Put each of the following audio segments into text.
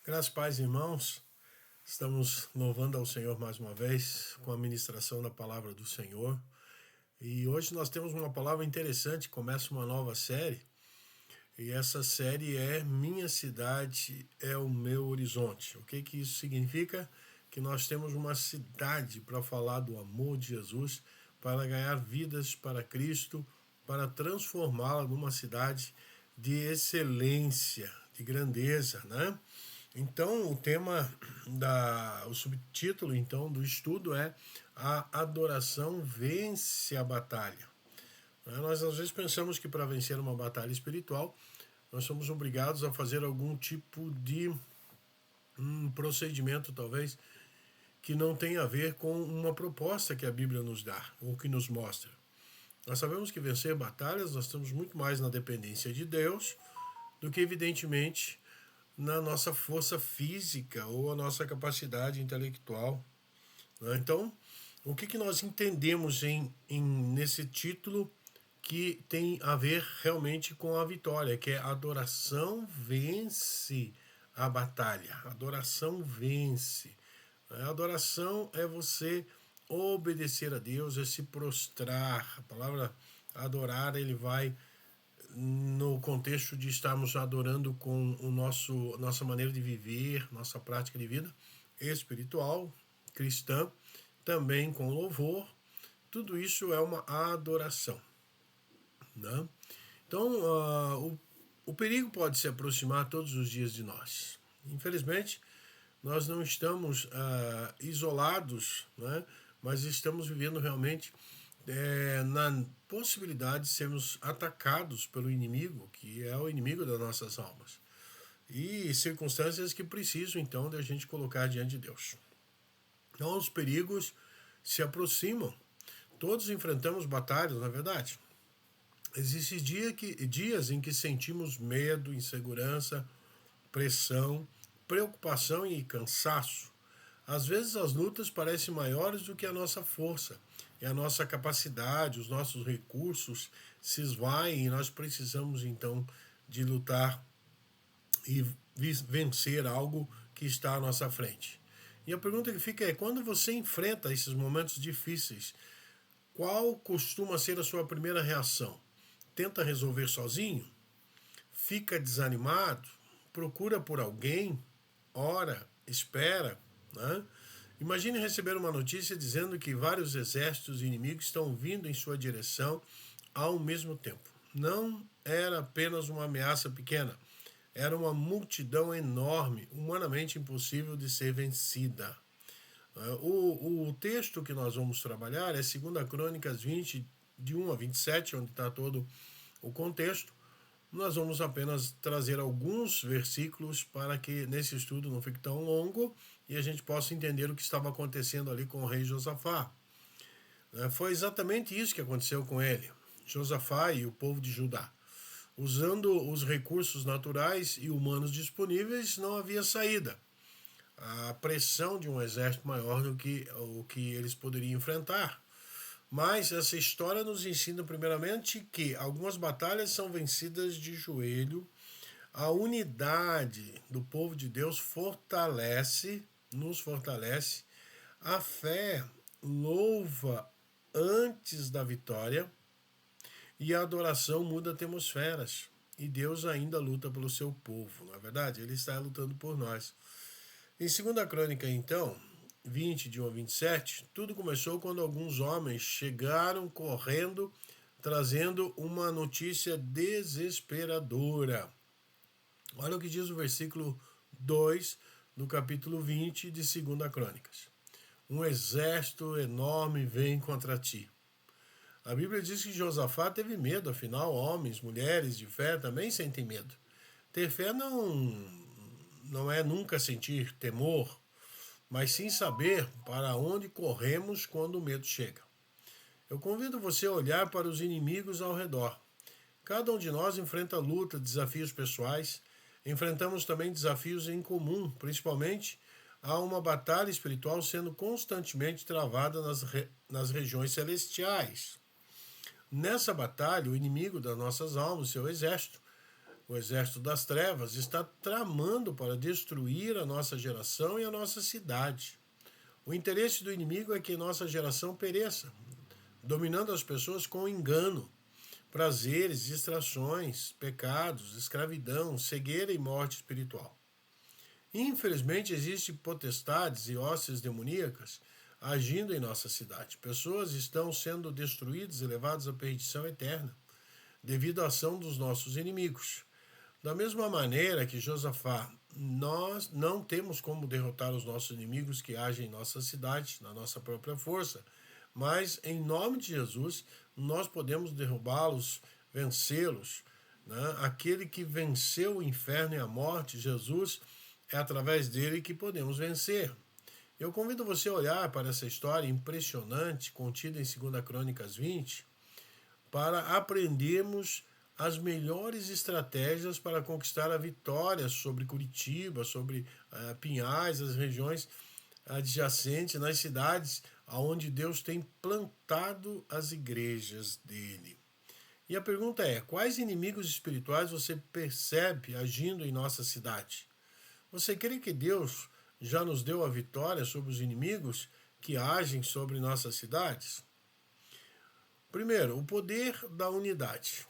Graças, pais e irmãos, estamos louvando ao Senhor mais uma vez com a ministração da palavra do Senhor. E hoje nós temos uma palavra interessante, começa uma nova série, e essa série é Minha Cidade é o Meu Horizonte. O que isso significa? Que nós temos uma cidade para falar do amor de Jesus, para ganhar vidas para Cristo, para transformá-la numa cidade de excelência, de grandeza, né? Então, o subtítulo então do estudo é A Adoração Vence a Batalha. Nós às vezes pensamos que para vencer uma batalha espiritual, nós somos obrigados a fazer algum tipo de procedimento, talvez, que não tem a ver com uma proposta que a Bíblia nos dá, ou que nos mostra. Nós sabemos que vencer batalhas, nós estamos muito mais na dependência de Deus do que, evidentemente, na nossa força física ou a nossa capacidade intelectual. Então, o que nós entendemos nesse título que tem a ver realmente com a vitória, que é adoração vence a batalha. Adoração vence. A adoração é você obedecer a Deus, é se prostrar. A palavra adorar, ele vai no contexto de estarmos adorando com nossa maneira de viver, nossa prática de vida espiritual, cristã, também com louvor, tudo isso é uma adoração. Né? Então, o perigo pode se aproximar todos os dias de nós. Infelizmente, nós não estamos isolados, né? Mas estamos vivendo realmente na possibilidade de sermos atacados pelo inimigo, que é o inimigo das nossas almas. E circunstâncias que precisam, então, de a gente colocar diante de Deus. Então, os perigos se aproximam. Todos enfrentamos batalhas, na verdade. Existem dias em que sentimos medo, insegurança, pressão, preocupação e cansaço. Às vezes as lutas parecem maiores do que a nossa força, e a nossa capacidade, os nossos recursos se esvaem e nós precisamos então de lutar e vencer algo que está à nossa frente. E a pergunta que fica é, quando você enfrenta esses momentos difíceis, qual costuma ser a sua primeira reação? Tenta resolver sozinho? Fica desanimado? Procura por alguém? Ora? Espera? Né? Imagine receber uma notícia dizendo que vários exércitos inimigos estão vindo em sua direção ao mesmo tempo. Não era apenas uma ameaça pequena, era uma multidão enorme, humanamente impossível de ser vencida. O texto que nós vamos trabalhar é 2 Crônicas 20, de 1 a 27, onde está todo o contexto. Nós vamos apenas trazer alguns versículos para que nesse estudo não fique tão longo e a gente possa entender o que estava acontecendo ali com o rei Josafá. Foi exatamente isso que aconteceu com ele, Josafá e o povo de Judá. Usando os recursos naturais e humanos disponíveis, não havia saída. A pressão de um exército maior do que o que eles poderiam enfrentar. Mas essa história nos ensina primeiramente que algumas batalhas são vencidas de joelho, a unidade do povo de Deus nos fortalece, a fé louva antes da vitória e a adoração muda atmosferas. E Deus ainda luta pelo seu povo, não é verdade? Ele está lutando por nós. Em 2 Crônica, então, 20, de 1 a 27, tudo começou quando alguns homens chegaram correndo, trazendo uma notícia desesperadora. Olha o que diz o versículo 2 do capítulo 20 de 2 Crônicas. Um exército enorme vem contra ti. A Bíblia diz que Josafá teve medo, afinal, homens, mulheres de fé também sentem medo. Ter fé não é nunca sentir temor, mas sim saber para onde corremos quando o medo chega. Eu convido você a olhar para os inimigos ao redor. Cada um de nós enfrenta luta, desafios pessoais, enfrentamos também desafios em comum, principalmente há uma batalha espiritual sendo constantemente travada nas regiões celestiais. Nessa batalha, o inimigo das nossas almas, seu exército, O exército das trevas está tramando para destruir a nossa geração e a nossa cidade. O interesse do inimigo é que nossa geração pereça, dominando as pessoas com engano, prazeres, distrações, pecados, escravidão, cegueira e morte espiritual. Infelizmente, existem potestades e hostes demoníacas agindo em nossa cidade. Pessoas estão sendo destruídas e levadas à perdição eterna, devido à ação dos nossos inimigos. Da mesma maneira que Josafá, nós não temos como derrotar os nossos inimigos que agem em nossa cidade, na nossa própria força, mas em nome de Jesus, nós podemos derrubá-los, vencê-los. Né? Aquele que venceu o inferno e a morte, Jesus, é através dele que podemos vencer. Eu convido você a olhar para essa história impressionante contida em 2 Crônicas 20, para aprendermos as melhores estratégias para conquistar a vitória sobre Curitiba, sobre Pinhais, as regiões adjacentes, nas cidades onde Deus tem plantado as igrejas dele. E a pergunta é: quais inimigos espirituais você percebe agindo em nossa cidade? Você crê que Deus já nos deu a vitória sobre os inimigos que agem sobre nossas cidades? Primeiro, o poder da unidade.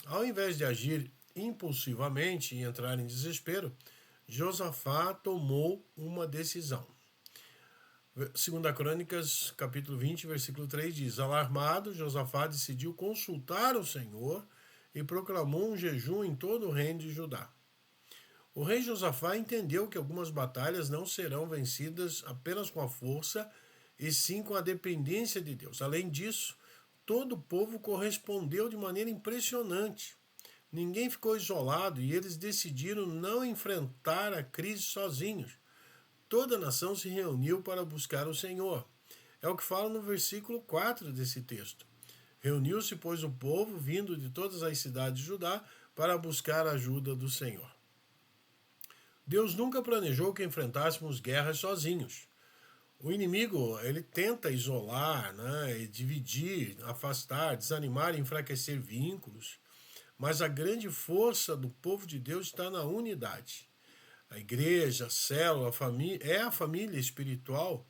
Ao invés de agir impulsivamente e entrar em desespero, Josafá tomou uma decisão. 2 Crônicas, capítulo 20, versículo 3 diz: Alarmado, Josafá decidiu consultar o Senhor e proclamou um jejum em todo o reino de Judá. O rei Josafá entendeu que algumas batalhas não serão vencidas apenas com a força, e sim com a dependência de Deus. Além disso, todo o povo correspondeu de maneira impressionante. Ninguém ficou isolado e eles decidiram não enfrentar a crise sozinhos. Toda a nação se reuniu para buscar o Senhor. É o que fala no versículo 4 desse texto. Reuniu-se, pois, o povo, vindo de todas as cidades de Judá, para buscar a ajuda do Senhor. Deus nunca planejou que enfrentássemos guerras sozinhos. O inimigo, ele tenta isolar, né, dividir, afastar, desanimar e enfraquecer vínculos. Mas a grande força do povo de Deus está na unidade. A igreja, a célula, a família espiritual,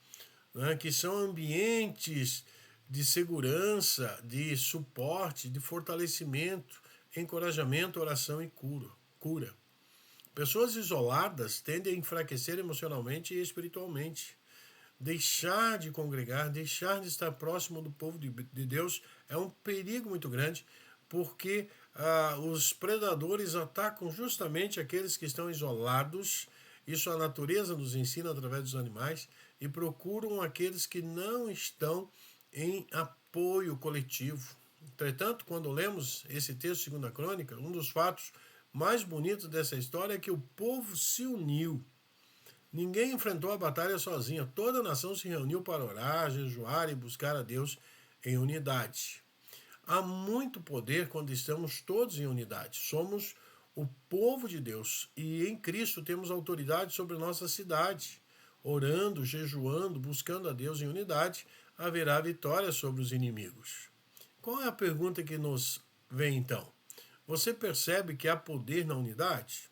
né, que são ambientes de segurança, de suporte, de fortalecimento, encorajamento, oração e cura. Pessoas isoladas tendem a enfraquecer emocionalmente e espiritualmente. Deixar de congregar, deixar de estar próximo do povo de Deus é um perigo muito grande, porque os predadores atacam justamente aqueles que estão isolados. Isso a natureza nos ensina através dos animais, e procuram aqueles que não estão em apoio coletivo. Entretanto, quando lemos esse texto, 2 Crônica, um dos fatos mais bonitos dessa história é que o povo se uniu. Ninguém enfrentou a batalha sozinha. Toda a nação se reuniu para orar, jejuar e buscar a Deus em unidade. Há muito poder quando estamos todos em unidade. Somos o povo de Deus e em Cristo temos autoridade sobre nossa cidade. Orando, jejuando, buscando a Deus em unidade, haverá vitória sobre os inimigos. Qual é a pergunta que nos vem então? Você percebe que há poder na unidade?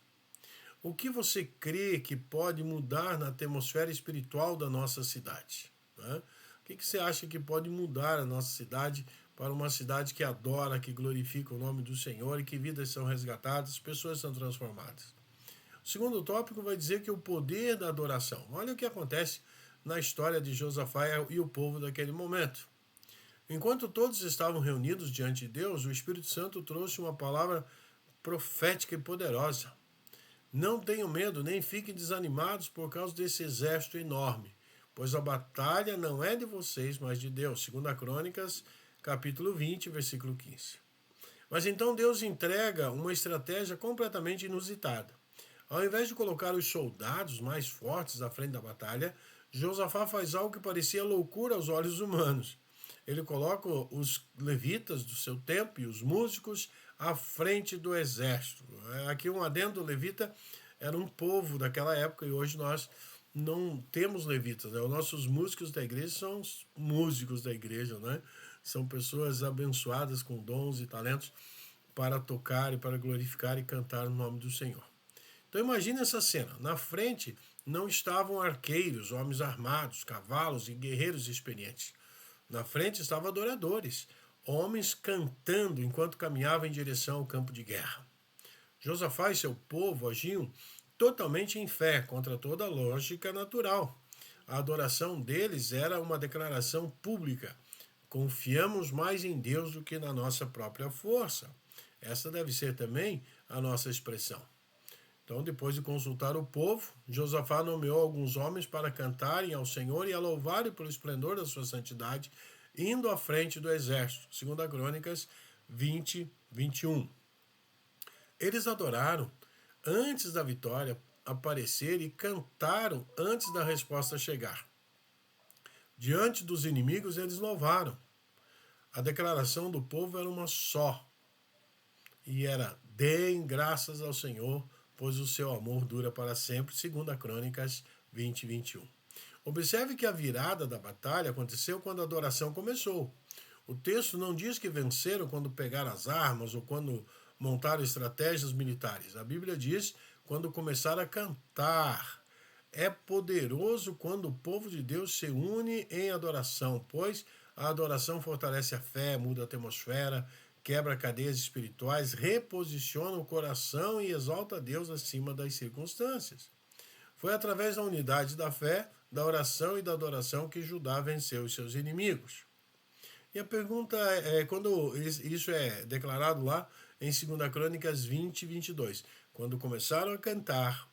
O que você crê que pode mudar na atmosfera espiritual da nossa cidade? Né? O que você acha que pode mudar a nossa cidade para uma cidade que adora, que glorifica o nome do Senhor e que vidas são resgatadas, pessoas são transformadas? O segundo tópico vai dizer que o poder da adoração. Olha o que acontece na história de Josafá e o povo daquele momento. Enquanto todos estavam reunidos diante de Deus, o Espírito Santo trouxe uma palavra profética e poderosa. Não tenham medo, nem fiquem desanimados por causa desse exército enorme, pois a batalha não é de vocês, mas de Deus. 2 Crônicas, capítulo 20, versículo 15. Mas então Deus entrega uma estratégia completamente inusitada. Ao invés de colocar os soldados mais fortes à frente da batalha, Josafá faz algo que parecia loucura aos olhos humanos. Ele coloca os levitas do seu tempo e os músicos à frente do exército. Aqui um adendo: levita era um povo daquela época e hoje nós não temos levitas. Né? Os nossos músicos da igreja são os músicos da igreja, né? São pessoas abençoadas com dons e talentos para tocar e para glorificar e cantar o nome do Senhor. Então imagine essa cena. Na frente não estavam arqueiros, homens armados, cavalos e guerreiros experientes. Na frente estavam adoradores, homens cantando enquanto caminhavam em direção ao campo de guerra. Josafá e seu povo agiam totalmente em fé, contra toda a lógica natural. A adoração deles era uma declaração pública. Confiamos mais em Deus do que na nossa própria força. Essa deve ser também a nossa expressão. Então, depois de consultar o povo, Josafá nomeou alguns homens para cantarem ao Senhor e a louvarem pelo esplendor da sua santidade, indo à frente do exército. 2 Crônicas 20, 21. Eles adoraram antes da vitória aparecer e cantaram antes da resposta chegar. Diante dos inimigos, eles louvaram. A declaração do povo era uma só. E era: deem graças ao Senhor, pois o seu amor dura para sempre. 2 Crônicas 20, 21. Observe que a virada da batalha aconteceu quando a adoração começou. O texto não diz que venceram quando pegaram as armas ou quando montaram estratégias militares. A Bíblia diz quando começaram a cantar. É poderoso quando o povo de Deus se une em adoração, pois a adoração fortalece a fé, muda a atmosfera, quebra cadeias espirituais, reposiciona o coração e exalta a Deus acima das circunstâncias. Foi através da unidade da fé, da oração e da adoração que Judá venceu os seus inimigos. E a pergunta é, quando isso é declarado lá em 2 Crônicas 20, 22. Quando começaram a cantar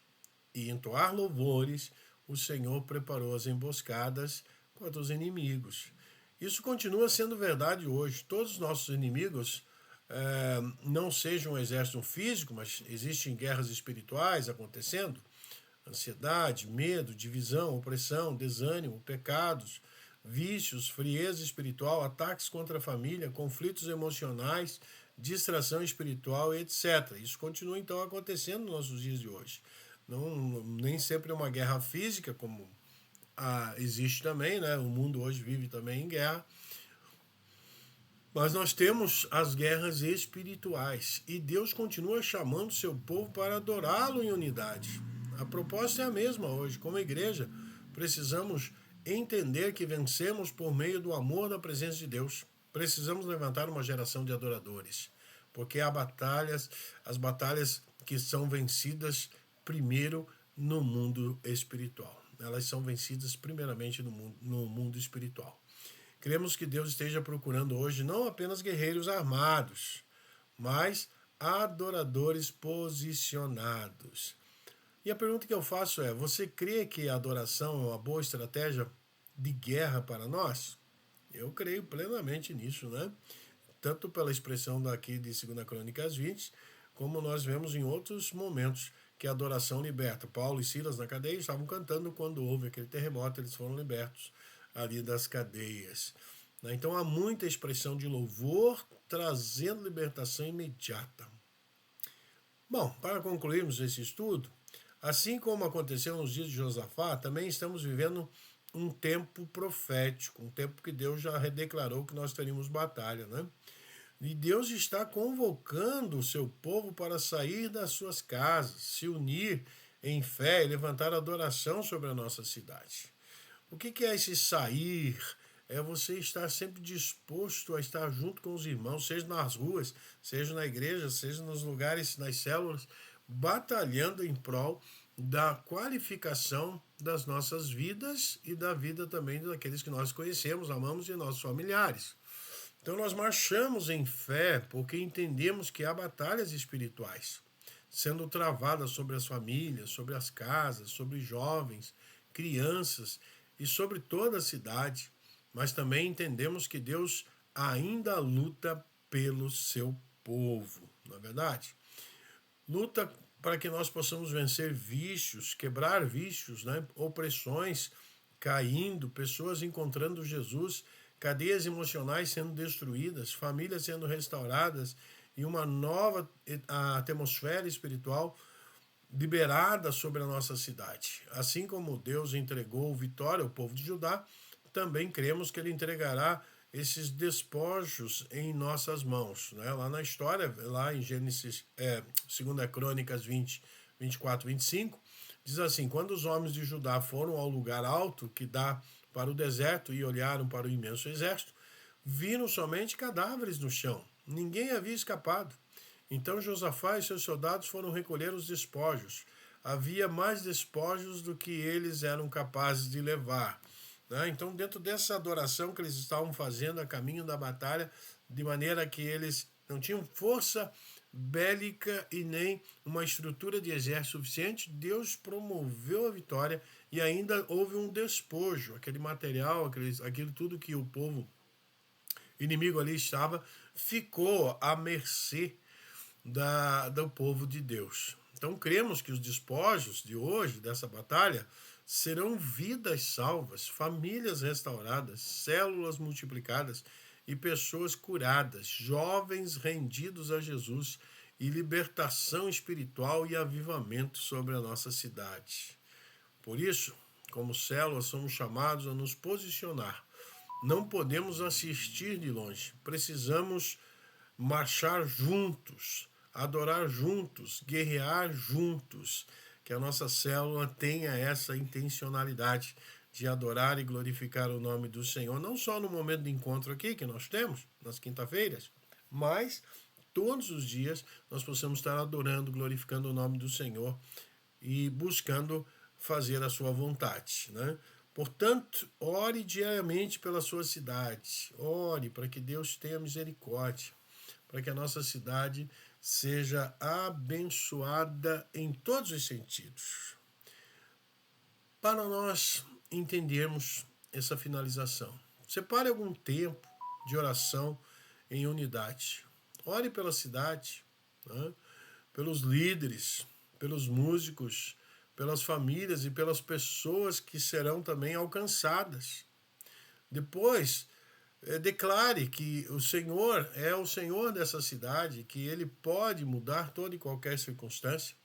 e entoar louvores, o Senhor preparou as emboscadas contra os inimigos. Isso continua sendo verdade hoje. Todos os nossos inimigos não sejam um exército físico, mas existem guerras espirituais acontecendo. Ansiedade, medo, divisão, opressão, desânimo, pecados, vícios, frieza espiritual, ataques contra a família, conflitos emocionais, distração espiritual, etc. Isso continua então acontecendo nos nossos dias de hoje. Nem sempre é uma guerra física, como existe também, né? O mundo hoje vive também em guerra. Mas nós temos as guerras espirituais e Deus continua chamando seu povo para adorá-lo em unidade. A proposta é a mesma hoje. Como igreja, precisamos entender que vencemos por meio do amor da presença de Deus. Precisamos levantar uma geração de adoradores, porque há as batalhas que são vencidas primeiro no mundo espiritual. Elas são vencidas primeiramente no mundo espiritual. Cremos que Deus esteja procurando hoje não apenas guerreiros armados, mas adoradores posicionados. E a pergunta que eu faço é: você crê que a adoração é uma boa estratégia de guerra para nós? Eu creio plenamente nisso, né? Tanto pela expressão daqui de 2 Crônicas 20, como nós vemos em outros momentos que a adoração liberta. Paulo e Silas na cadeia estavam cantando quando houve aquele terremoto, eles foram libertos ali das cadeias. Então há muita expressão de louvor trazendo libertação imediata. Bom, para concluirmos esse estudo, assim como aconteceu nos dias de Josafá, também estamos vivendo um tempo profético, um tempo que Deus já declarou que nós teríamos batalha, né? E Deus está convocando o seu povo para sair das suas casas, se unir em fé e levantar adoração sobre a nossa cidade. O que é esse sair? É você estar sempre disposto a estar junto com os irmãos, seja nas ruas, seja na igreja, seja nos lugares, nas células, batalhando em prol da qualificação das nossas vidas e da vida também daqueles que nós conhecemos, amamos e nossos familiares. Então nós marchamos em fé porque entendemos que há batalhas espirituais sendo travadas sobre as famílias, sobre as casas, sobre jovens, crianças e sobre toda a cidade. Mas também entendemos que Deus ainda luta pelo seu povo, não é verdade? Luta para que nós possamos vencer vícios, quebrar vícios, né? Opressões caindo, pessoas encontrando Jesus, cadeias emocionais sendo destruídas, famílias sendo restauradas e uma nova atmosfera espiritual liberada sobre a nossa cidade. Assim como Deus entregou vitória ao povo de Judá, também cremos que Ele entregará esses despojos em nossas mãos, né? Lá na história, lá em Gênesis, 2 Crônicas 20, 24, 25, diz assim: quando os homens de Judá foram ao lugar alto que dá para o deserto e olharam para o imenso exército, viram somente cadáveres no chão. Ninguém havia escapado. Então Josafá e seus soldados foram recolher os despojos. Havia mais despojos do que eles eram capazes de levar. Né? Então, dentro dessa adoração que eles estavam fazendo a caminho da batalha, de maneira que eles não tinham força bélica e nem uma estrutura de exército suficiente, Deus promoveu a vitória e ainda houve um despojo. Aquele material, aquilo tudo que o povo inimigo ali estava, ficou à mercê do povo de Deus. Então cremos que os despojos de hoje, dessa batalha, serão vidas salvas, famílias restauradas, células multiplicadas e pessoas curadas, jovens rendidos a Jesus e libertação espiritual e avivamento sobre a nossa cidade. Por isso, como células, somos chamados a nos posicionar. Não podemos assistir de longe, precisamos marchar juntos, adorar juntos, guerrear juntos, que a nossa célula tenha essa intencionalidade de adorar e glorificar o nome do Senhor, não só no momento de encontro aqui que nós temos, nas quinta-feiras, mas todos os dias nós possamos estar adorando, glorificando o nome do Senhor e buscando fazer a sua vontade, né? Portanto, ore diariamente pela sua cidade, ore para que Deus tenha misericórdia, para que a nossa cidade seja abençoada em todos os sentidos. Para nós entendermos essa finalização, separe algum tempo de oração em unidade. Ore pela cidade, né? Pelos líderes, pelos músicos, pelas famílias e pelas pessoas que serão também alcançadas. Depois, declare que o Senhor é o Senhor dessa cidade, que Ele pode mudar toda e qualquer circunstância.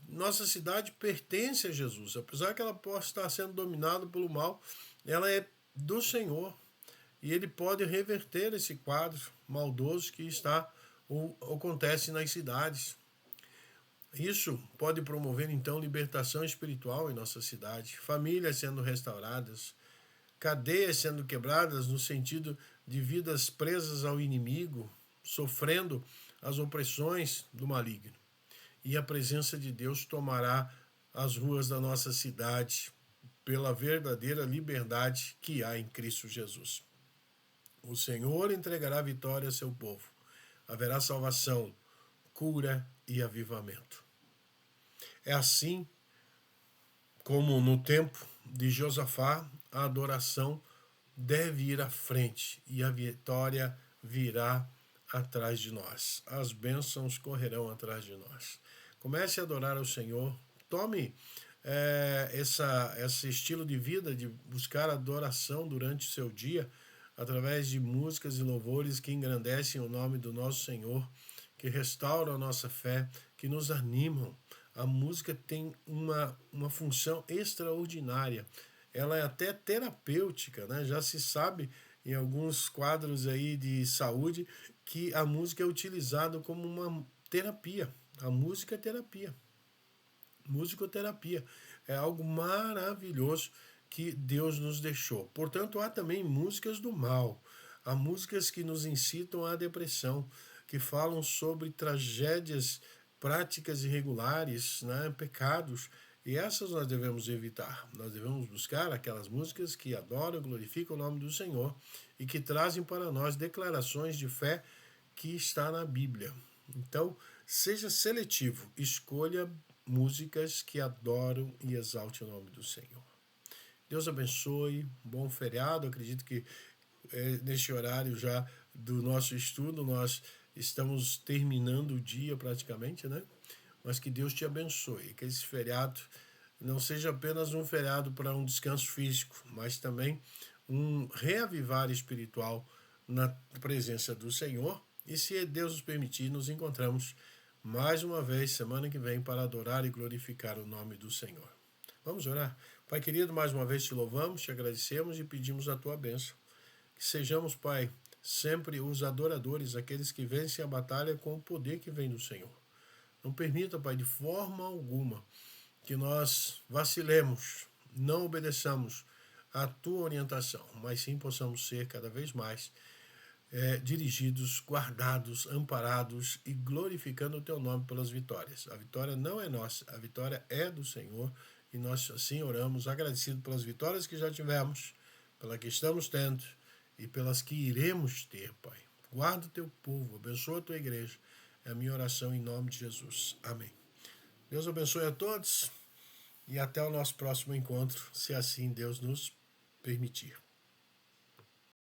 Nossa cidade pertence a Jesus, apesar que ela possa estar sendo dominada pelo mal, ela é do Senhor e Ele pode reverter esse quadro maldoso que está ou acontece nas cidades. Isso pode promover, então, libertação espiritual em nossa cidade, famílias sendo restauradas, cadeias sendo quebradas no sentido de vidas presas ao inimigo, sofrendo as opressões do maligno. E a presença de Deus tomará as ruas da nossa cidade pela verdadeira liberdade que há em Cristo Jesus. O Senhor entregará vitória a seu povo. Haverá salvação, cura e avivamento. É assim como no tempo de Josafá, a adoração deve ir à frente e a vitória virá atrás de nós. As bênçãos correrão atrás de nós. Comece a adorar ao Senhor. Tome esse estilo de vida de buscar adoração durante o seu dia através de músicas e louvores que engrandecem o nome do nosso Senhor, que restauram a nossa fé, que nos animam. A música tem uma função extraordinária. Ela é até terapêutica, né? Já se sabe em alguns quadros aí de saúde que a música é utilizada como uma terapia. A música é terapia. Musicoterapia é algo maravilhoso que Deus nos deixou. Portanto, há também músicas do mal. Há músicas que nos incitam à depressão, que falam sobre tragédias, práticas irregulares, né, pecados, e essas nós devemos evitar. Nós devemos buscar aquelas músicas que adoram e glorificam o nome do Senhor e que trazem para nós declarações de fé que está na Bíblia. Então, seja seletivo, escolha músicas que adoram e exaltem o nome do Senhor. Deus abençoe, bom feriado. Acredito que neste horário já do nosso estudo nós estamos terminando o dia praticamente, né? Mas que Deus te abençoe, que esse feriado não seja apenas um feriado para um descanso físico, mas também um reavivar espiritual na presença do Senhor. E se Deus nos permitir, nos encontramos mais uma vez semana que vem para adorar e glorificar o nome do Senhor. Vamos orar? Pai querido, mais uma vez te louvamos, te agradecemos e pedimos a tua bênção. Que sejamos, Pai, sempre os adoradores, aqueles que vencem a batalha com o poder que vem do Senhor. Não permita, Pai, de forma alguma, que nós vacilemos, não obedeçamos à Tua orientação, mas sim possamos ser cada vez mais dirigidos, guardados, amparados e glorificando o Teu nome pelas vitórias. A vitória não é nossa, a vitória é do Senhor e nós assim oramos, agradecidos pelas vitórias que já tivemos, pela que estamos tendo e pelas que iremos ter, Pai. Guarda o Teu povo, abençoa a Tua igreja. É a minha oração em nome de Jesus. Amém. Deus abençoe a todos e até o nosso próximo encontro, se assim Deus nos permitir.